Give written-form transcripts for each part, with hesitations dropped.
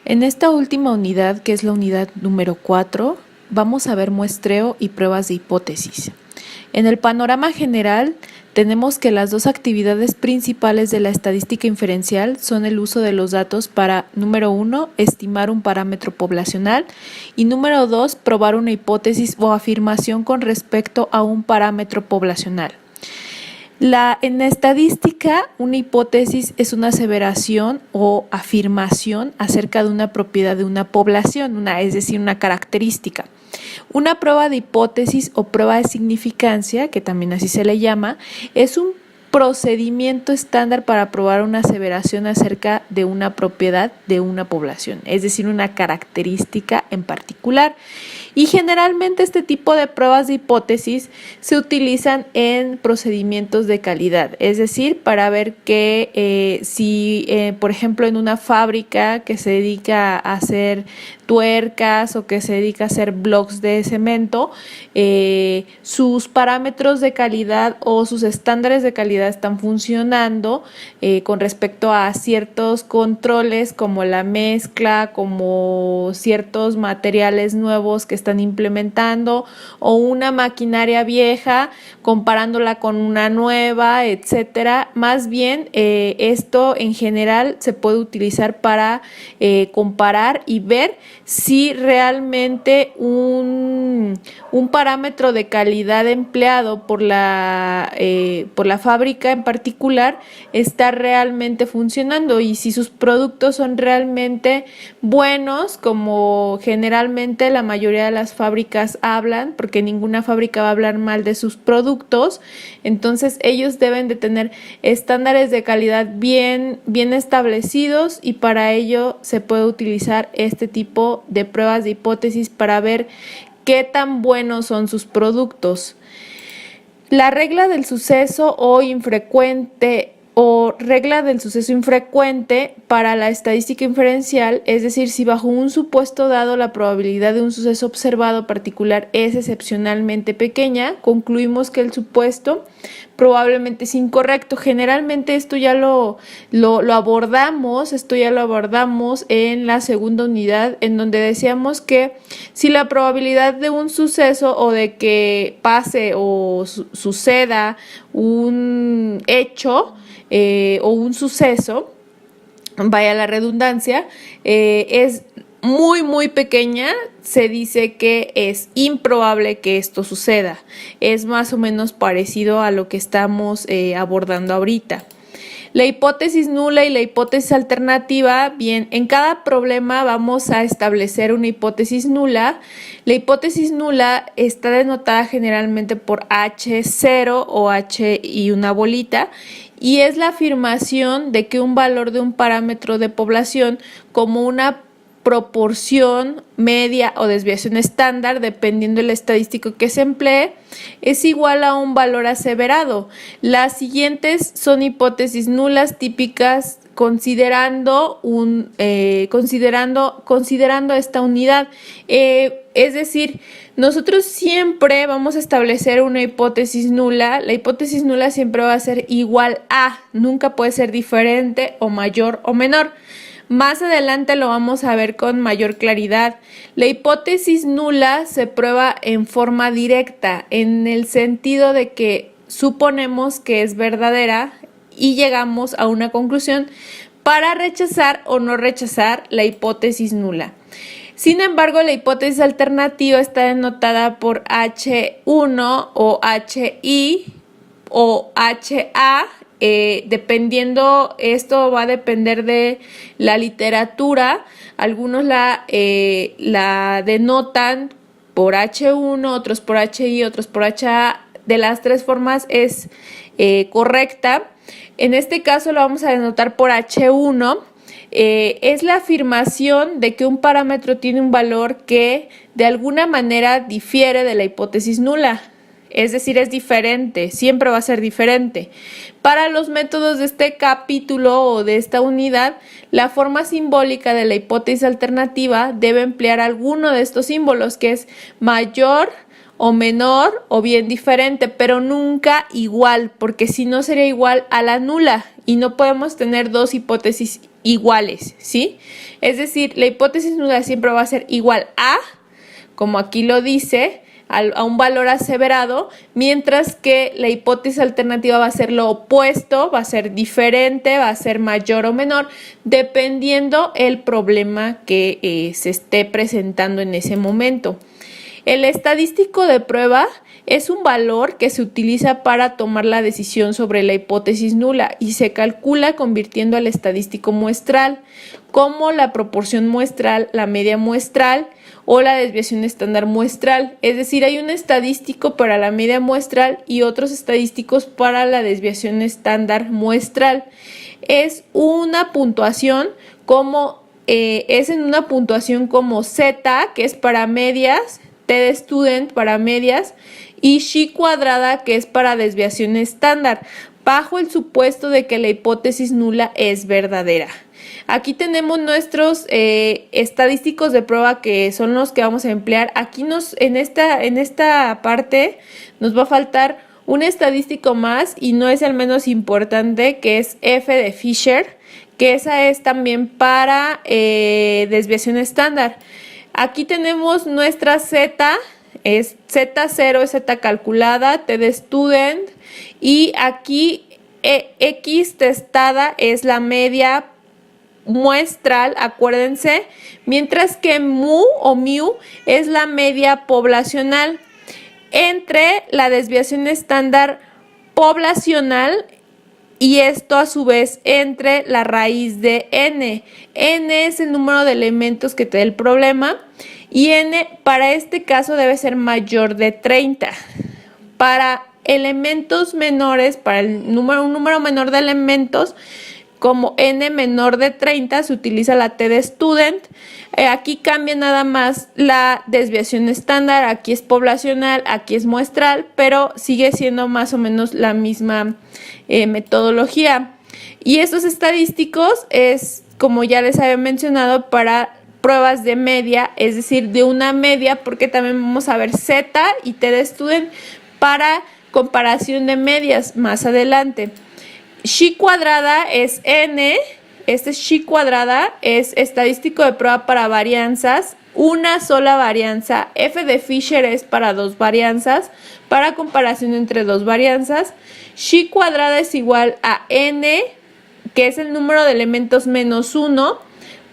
En esta última unidad, que es la unidad número 4, vamos a ver muestreo y pruebas de hipótesis. En el panorama general, tenemos que las dos actividades principales de la estadística inferencial son el uso de los datos para, número 1, estimar un parámetro poblacional y número 2, probar una hipótesis o afirmación con respecto a un parámetro poblacional. En estadística, una hipótesis es una aseveración o afirmación acerca de una propiedad de una población, es decir, una característica. Una prueba de hipótesis o prueba de significancia, que también así se le llama, es un procedimiento estándar para probar una aseveración acerca de una propiedad de una población, es decir, una característica en particular. Y generalmente este tipo de pruebas de hipótesis se utilizan en procedimientos de calidad, es decir, para ver que si, por ejemplo, en una fábrica que se dedica a hacer tuercas o que se dedica a hacer blocks de cemento, sus parámetros de calidad o sus estándares de calidad están funcionando con respecto a ciertos controles como la mezcla, como ciertos materiales nuevos que están implementando o una maquinaria vieja comparándola con una nueva, etcétera. Más bien, esto en general se puede utilizar para comparar y ver si realmente un parámetro de calidad empleado por la fábrica en particular está realmente funcionando y si sus productos son realmente buenos, como generalmente la mayoría de las fábricas hablan, porque ninguna fábrica va a hablar mal de sus productos, entonces ellos deben de tener estándares de calidad bien establecidos y para ello se puede utilizar este tipo de pruebas de hipótesis para ver qué tan buenos son sus productos. La regla del suceso regla del suceso infrecuente para la estadística inferencial, es decir, si bajo un supuesto dado la probabilidad de un suceso observado particular es excepcionalmente pequeña, concluimos que el supuesto probablemente es incorrecto. Generalmente esto ya lo abordamos en la segunda unidad, en donde decíamos que si la probabilidad de un suceso o de que pase o suceda un hecho o un suceso, vaya la redundancia, es muy pequeña, se dice que es improbable que esto suceda. Es más o menos parecido a lo que estamos abordando ahorita. La hipótesis nula y la hipótesis alternativa, bien, en cada problema vamos a establecer una hipótesis nula. La hipótesis nula está denotada generalmente por H0 o H y una bolita, y es la afirmación de que un valor de un parámetro de población como una proporción, media o desviación estándar, dependiendo del estadístico que se emplee, es igual a un valor aseverado. Las siguientes son hipótesis nulas típicas considerando esta unidad. Es decir, nosotros siempre vamos a establecer una hipótesis nula. La hipótesis nula siempre va a ser igual a, nunca puede ser diferente o mayor o menor. Más adelante lo vamos a ver con mayor claridad. La hipótesis nula se prueba en forma directa, en el sentido de que suponemos que es verdadera y llegamos a una conclusión para rechazar o no rechazar la hipótesis nula. Sin embargo, la hipótesis alternativa está denotada por H1 o HI o HA. Dependiendo, esto va a depender de la literatura. Algunos la denotan por H1, otros por HI, otros por HA. De las tres formas es correcta. En este caso lo vamos a denotar por H1. Es la afirmación de que un parámetro tiene un valor que de alguna manera difiere de la hipótesis nula. Es decir, es diferente, siempre va a ser diferente. Para los métodos de este capítulo o de esta unidad, la forma simbólica de la hipótesis alternativa debe emplear alguno de estos símbolos, que es mayor o menor o bien diferente, pero nunca igual, porque si no sería igual a la nula y no podemos tener dos hipótesis iguales, ¿sí? Es decir, la hipótesis nula siempre va a ser igual a, como aquí lo dice, a un valor aseverado, mientras que la hipótesis alternativa va a ser lo opuesto, va a ser diferente, va a ser mayor o menor, dependiendo el problema que se esté presentando en ese momento. El estadístico de prueba es un valor que se utiliza para tomar la decisión sobre la hipótesis nula y se calcula convirtiendo al estadístico muestral, como la proporción muestral, la media muestral o la desviación estándar muestral. Es decir, hay un estadístico para la media muestral y otros estadísticos para la desviación estándar muestral. Es una puntuación como Z, que es para medias, T de student para medias, y Chi cuadrada, que es para desviación estándar, bajo el supuesto de que la hipótesis nula es verdadera. Aquí tenemos nuestros estadísticos de prueba, que son los que vamos a emplear. Aquí en esta parte nos va a faltar un estadístico más y no es el menos importante, que es F de Fisher, que esa es también para desviación estándar. Aquí tenemos nuestra Z, es Z0, es Z calculada, T de student, y aquí X testada es la media muestral, acuérdense, mientras que mu es la media poblacional. Entre la desviación estándar poblacional y esto a su vez entre la raíz de n. N es el número de elementos que te da el problema y n para este caso debe ser mayor de 30. Para elementos menores, para un número menor de elementos, como n menor de 30, se utiliza la T de student. Aquí cambia nada más la desviación estándar, aquí es poblacional, aquí es muestral, pero sigue siendo más o menos la misma metodología. Y estos estadísticos es, como ya les había mencionado, para pruebas de media, es decir, de una media, porque también vamos a ver Z y T de student para comparación de medias más adelante. Chi cuadrada es n, Chi cuadrada es estadístico de prueba para varianzas, una sola varianza. F de Fisher es para dos varianzas, para comparación entre dos varianzas. Chi cuadrada es igual a n, que es el número de elementos menos 1,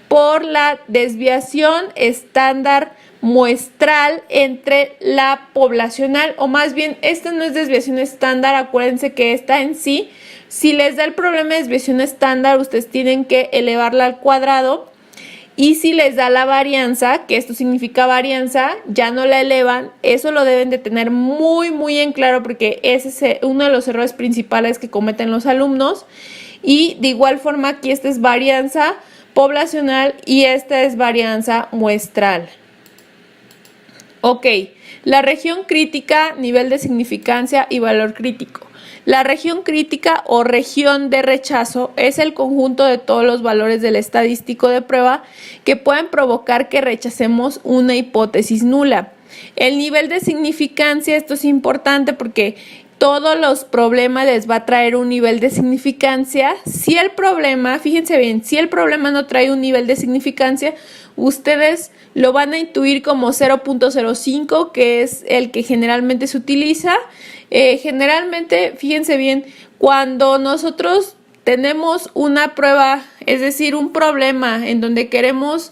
por la desviación estándar muestral entre la poblacional, o más bien, esta no es desviación estándar, acuérdense que esta en sí, si les da el problema de desviación estándar, ustedes tienen que elevarla al cuadrado, y si les da la varianza, que esto significa varianza, ya no la elevan. Eso lo deben de tener muy muy en claro, porque ese es uno de los errores principales que cometen los alumnos. Y de igual forma aquí esta es varianza poblacional y esta es varianza muestral. Ok, la región crítica, nivel de significancia y valor crítico. La región crítica o región de rechazo es el conjunto de todos los valores del estadístico de prueba que pueden provocar que rechacemos una hipótesis nula. El nivel de significancia, esto es importante porque todos los problemas les va a traer un nivel de significancia. Si el problema, fíjense bien, si el problema no trae un nivel de significancia, ustedes lo van a intuir como 0.05, que es el que generalmente se utiliza. Generalmente, fíjense bien, cuando nosotros tenemos una prueba, es decir, un problema en donde queremos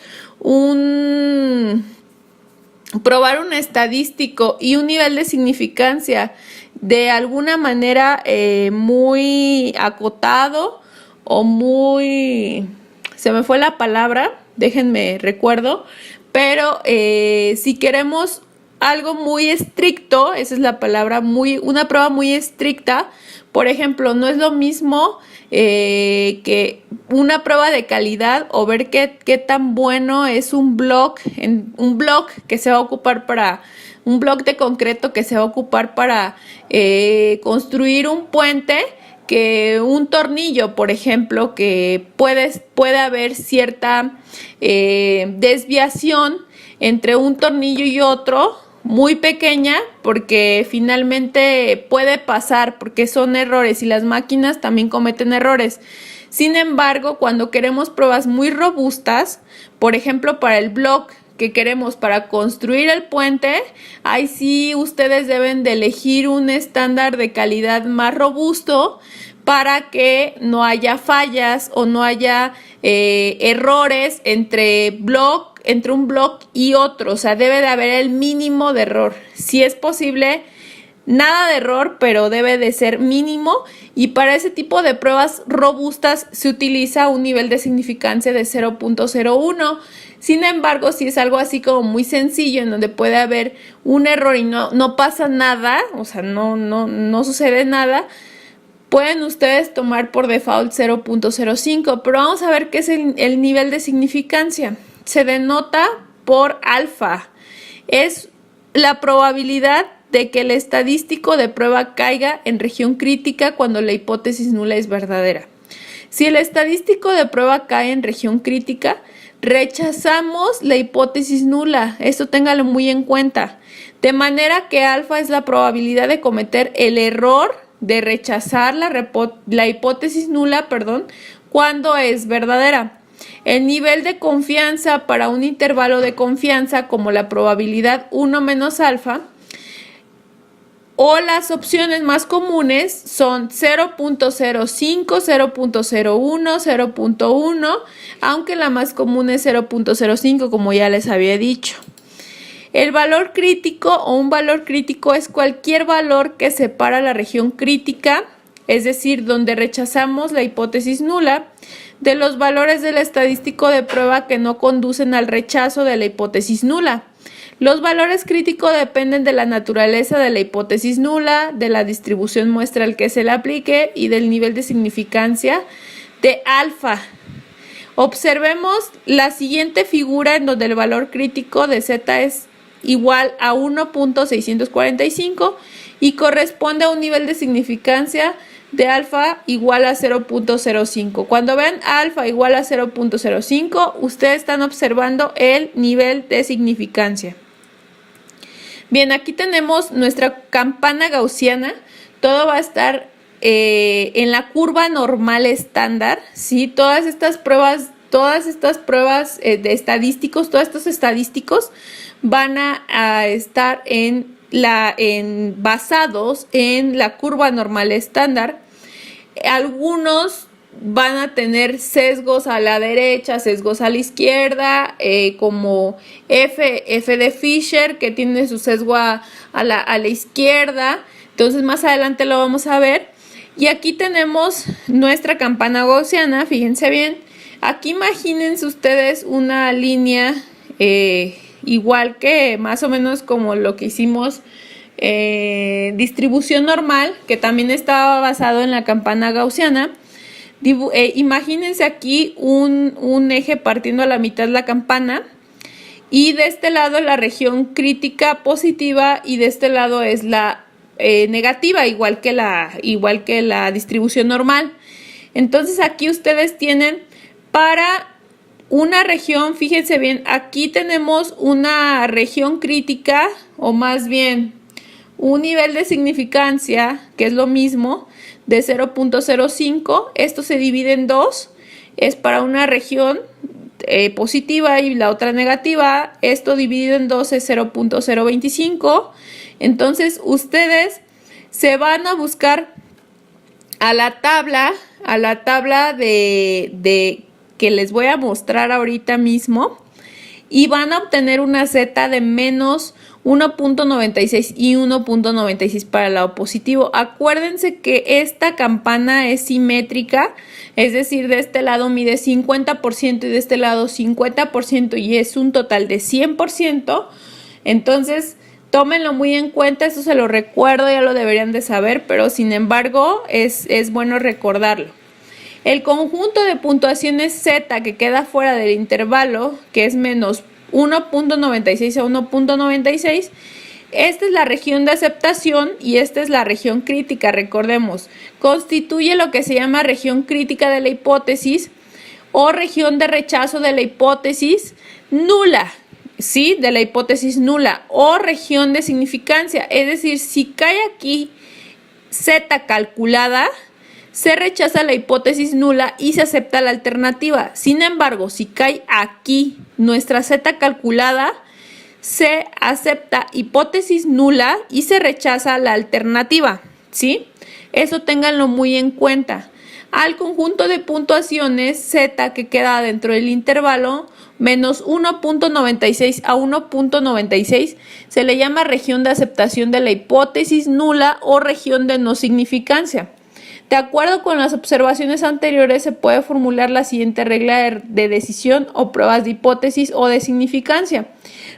probar un estadístico y un nivel de significancia de alguna manera muy acotado o muy... se me fue la palabra, déjenme recuerdo, pero si queremos algo muy estricto, esa es la palabra, una prueba muy estricta, por ejemplo, no es lo mismo que una prueba de calidad o ver qué tan bueno es un block que se va a ocupar para un block de concreto que se va a ocupar para construir un puente, que un tornillo, por ejemplo, que puede haber cierta desviación entre un tornillo y otro, muy pequeña, porque finalmente puede pasar, porque son errores y las máquinas también cometen errores. Sin embargo, cuando queremos pruebas muy robustas, por ejemplo, para el block que queremos para construir el puente, ahí sí ustedes deben de elegir un estándar de calidad más robusto para que no haya fallas o no haya errores entre un block y otro. O sea, debe de haber el mínimo de error. Si es posible, nada de error, pero debe de ser mínimo, y para ese tipo de pruebas robustas se utiliza un nivel de significancia de 0.01. Sin embargo, si es algo así como muy sencillo, en donde puede haber un error y no pasa nada, o sea, no sucede nada, pueden ustedes tomar por default 0.05, pero vamos a ver qué es el nivel de significancia. Se denota por alfa. Es la probabilidad de que el estadístico de prueba caiga en región crítica cuando la hipótesis nula es verdadera. Si el estadístico de prueba cae en región crítica, rechazamos la hipótesis nula. Esto téngalo muy en cuenta. De manera que alfa es la probabilidad de cometer el error de rechazar la hipótesis nula, cuando es verdadera. El nivel de confianza para un intervalo de confianza, como la probabilidad 1 menos alfa, o las opciones más comunes son 0.05, 0.01, 0.1, aunque la más común es 0.05, como ya les había dicho. El valor crítico o un valor crítico es cualquier valor que separa la región crítica, es decir, donde rechazamos la hipótesis nula, de los valores del estadístico de prueba que no conducen al rechazo de la hipótesis nula. Los valores críticos dependen de la naturaleza de la hipótesis nula, de la distribución muestra al que se le aplique y del nivel de significancia de alfa. Observemos la siguiente figura en donde el valor crítico de Z es igual a 1.645 y corresponde a un nivel de significancia de alfa igual a 0.05. Cuando vean alfa igual a 0.05, ustedes están observando el nivel de significancia. Bien, aquí tenemos nuestra campana gaussiana. Todo va a estar en la curva normal estándar, ¿sí? Todas estas pruebas de estadísticos, todos estos estadísticos van a estar basados en la curva normal estándar. Algunos van a tener sesgos a la derecha, sesgos a la izquierda, como F de Fisher, que tiene su sesgo a la izquierda. Entonces más adelante lo vamos a ver. Y aquí tenemos nuestra campana gaussiana, fíjense bien. Aquí imagínense ustedes una línea igual que más o menos como lo que hicimos, distribución normal, que también estaba basado en la campana gaussiana. Imagínense aquí un eje partiendo a la mitad la campana, y de este lado la región crítica positiva y de este lado es la negativa, igual que la distribución normal. Entonces aquí ustedes tienen para una región, fíjense bien, aquí tenemos una región crítica, o más bien un nivel de significancia, que es lo mismo, de 0.05. Esto se divide en dos, es para una región positiva y la otra negativa. Esto dividido en dos es 0.025. Entonces ustedes se van a buscar a la tabla de que les voy a mostrar ahorita mismo, y van a obtener una Z de menos 1.96 y 1.96 para el lado positivo. Acuérdense que esta campana es simétrica, es decir, de este lado mide 50% y de este lado 50%, y es un total de 100%. Entonces, tómenlo muy en cuenta, esto se lo recuerdo, ya lo deberían de saber, pero sin embargo es bueno recordarlo. El conjunto de puntuaciones Z que queda fuera del intervalo, que es menos 1.96 a 1.96, esta es la región de aceptación y esta es la región crítica, recordemos. Constituye lo que se llama región crítica de la hipótesis o región de rechazo de la hipótesis nula, ¿sí? De la hipótesis nula, o región de significancia. Es decir, si cae aquí Z calculada, se rechaza la hipótesis nula y se acepta la alternativa. Sin embargo, si cae aquí nuestra z calculada, se acepta hipótesis nula y se rechaza la alternativa, ¿sí? Eso ténganlo muy en cuenta. Al conjunto de puntuaciones z que queda dentro del intervalo menos 1.96 a 1.96 se le llama región de aceptación de la hipótesis nula o región de no significancia. De acuerdo con las observaciones anteriores, se puede formular la siguiente regla de decisión o pruebas de hipótesis o de significancia.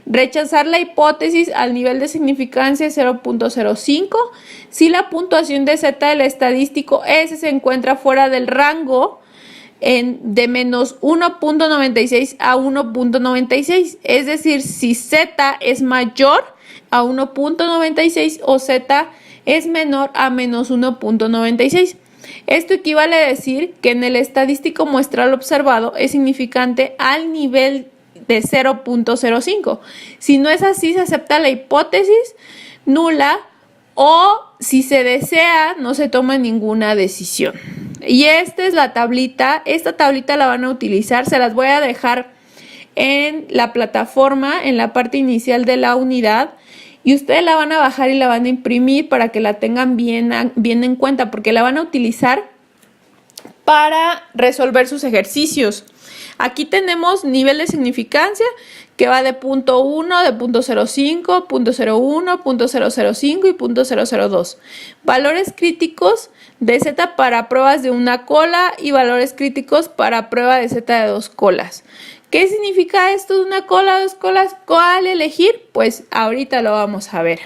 Rechazar la hipótesis al nivel de significancia 0.05 si la puntuación de z del estadístico S se encuentra fuera del rango de menos 1.96 a 1.96. Es decir, si z es mayor a 1.96 o z es menor a menos 1.96. Esto equivale a decir que en el estadístico muestral observado es significante al nivel de 0.05. Si no es así, se acepta la hipótesis nula o, si se desea, no se toma ninguna decisión. Y esta es la tablita. Esta tablita la van a utilizar. Se las voy a dejar en la plataforma, en la parte inicial de la unidad. Y ustedes la van a bajar y la van a imprimir para que la tengan bien en cuenta, porque la van a utilizar para resolver sus ejercicios. Aquí tenemos nivel de significancia que va de punto 1, de punto 0.5, punto 0.1, punto 0.05 y punto 0.02. Valores críticos de z para pruebas de una cola y valores críticos para prueba de z de 2 colas. ¿Qué significa esto de una cola, 2 colas? ¿Cuál elegir? Pues ahorita lo vamos a ver.